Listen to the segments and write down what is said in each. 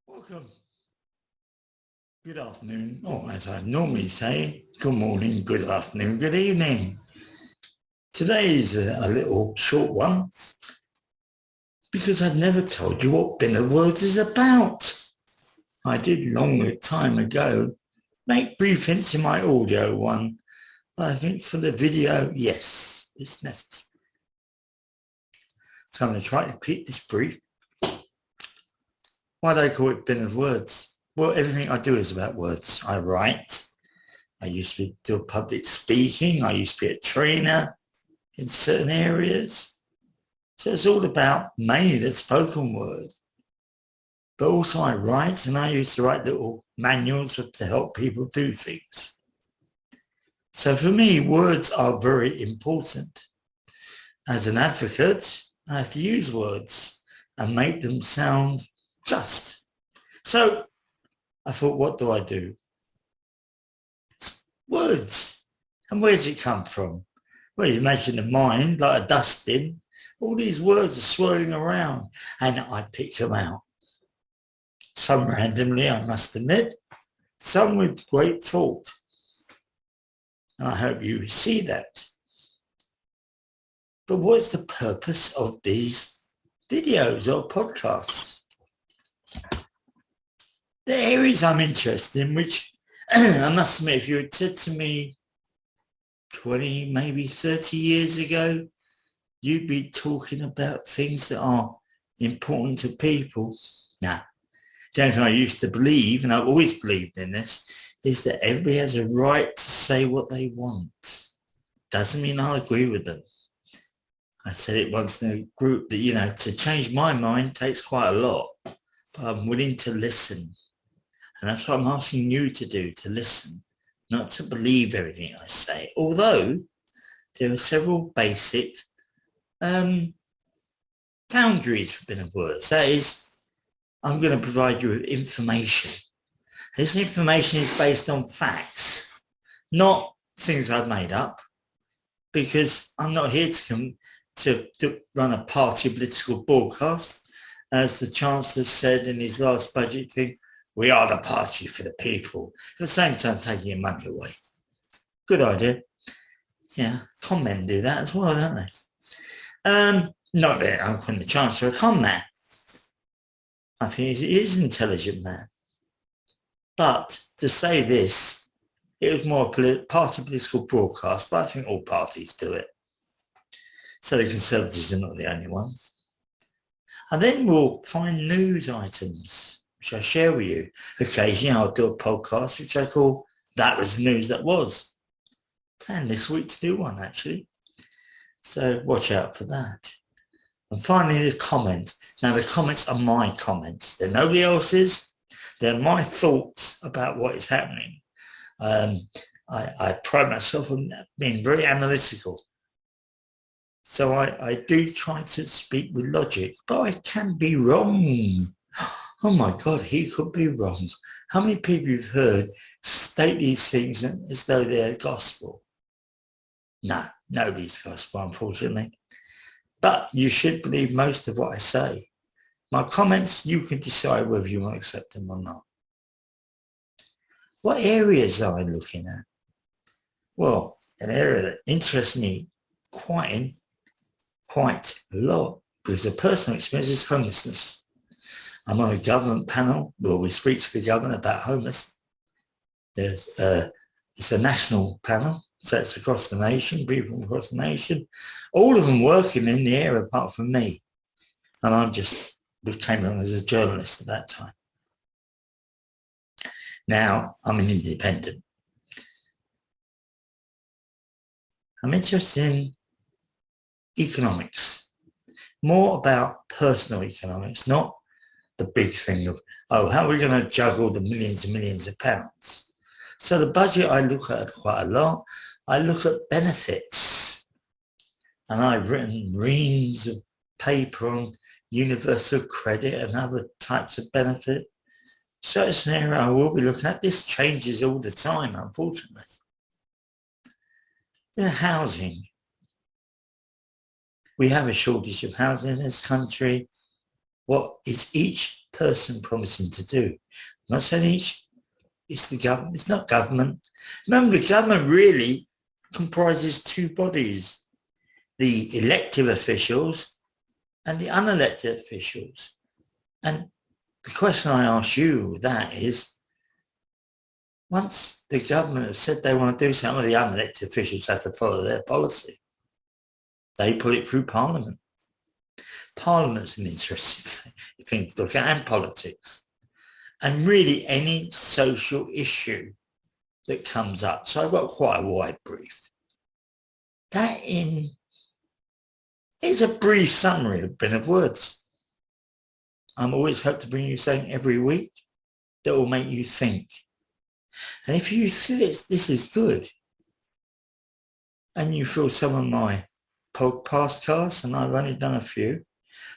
Welcome. Good afternoon, or as I normally say, good morning, good afternoon, good evening. Today is a little short one because I've never told you what Bin of Words is about. I did long time ago make brief hints in my audio one, but I think for the video, yes, it's necessary. So I'm going to try to keep this brief. Why do I call it Bin of Words? Well, everything I do is about words. I write. I used to do public speaking. I used to be a trainer in certain areas. So it's all about mainly the spoken word. But also I write, and I used to write little manuals to help people do things. So for me, words are very important. As an advocate, I have to use words and make them sound just. So I thought, what do I do? Words. And where does it come from? Well, you imagine the mind like a dustbin. All these words are swirling around, and I pick them out. Some randomly, I must admit, some with great thought. I hope you see that. But what's the purpose of these videos or podcasts? The areas I'm interested in, which I must admit, if you had said to me 20, maybe 30 years ago, you'd be talking about things that are important to people. Now, the only thing I used to believe, and I've always believed in this, is that everybody has a right to say what they want. Doesn't mean I agree with them. I said it once in a group that, to change my mind takes quite a lot, but I'm willing to listen. And that's what I'm asking you to do, to listen, not to believe everything I say. Although there are several basic boundaries for Bin of Words. That is, I'm going to provide you with information. This information is based on facts, not things I've made up, because I'm not here to run a party political broadcast. As the Chancellor said in his last budget thing, we are the party for the people. At the same time, taking your money away. Good idea. Yeah, con men do that as well, don't they? Not that I'm calling the Chancellor a con man. I think he is an intelligent man. But to say this, it was more a party political broadcast, but I think all parties do it. So the Conservatives are not the only ones. And then we'll find news items, which I share with you. Occasionally I'll do a podcast, which I call That Was the News That Was. And this week to do one, actually. So watch out for that. And finally, the comment. Now, the comments are my comments. They're nobody else's. They're my thoughts about what is happening. I pride myself on being very analytical. So I do try to speak with logic, but I can be wrong. Oh my God, he could be wrong. How many people you've heard state these things as though they're gospel? No, nobody's gospel, unfortunately. But you should believe most of what I say. My comments, you can decide whether you want to accept them or not. What areas are I looking at? Well, an area that interests me quite a lot, because a personal experience is homelessness. I'm on a government panel where we speak to the government about homelessness. It's a national panel, so it's across the nation, people across the nation, all of them working in the area apart from me. And we came on as a journalist at that time. Now I'm an independent. I'm interested in economics, more about personal economics, not the big thing of, how are we going to juggle the millions and millions of pounds? So the budget I look at quite a lot. I look at benefits, and I've written reams of paper on universal credit and other types of benefit. So it's an area I will be looking at. This changes all the time, unfortunately. Housing. We have a shortage of housing in this country. what is each person promising to do. I'm not saying each, it's the government, it's not government. Remember, the government really comprises two bodies, the elected officials and the unelected officials. And the question I ask you with that is, once the government have said they want to do something, the unelected officials have to follow their policy. They put it through Parliament. Parliament's an interesting thing to look at, and politics. And really any social issue that comes up. So I've got quite a wide brief. That is a brief summary of bin of words. I'm always hope to bring you something every week that will make you think. And if you feel this is good, and you feel some of my podcasts, and I've only done a few,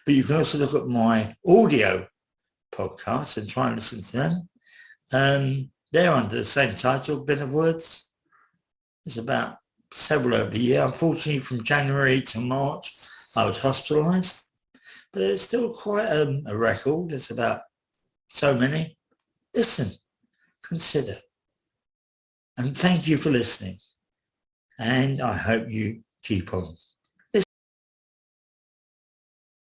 but you can also look at my audio podcasts and try and listen to them. They're under the same title, Bin of Words. There's about several over the year. Unfortunately, from January to March, I was hospitalised. But it's still quite a record. There's about so many. Listen, consider. And thank you for listening. And I hope you keep on.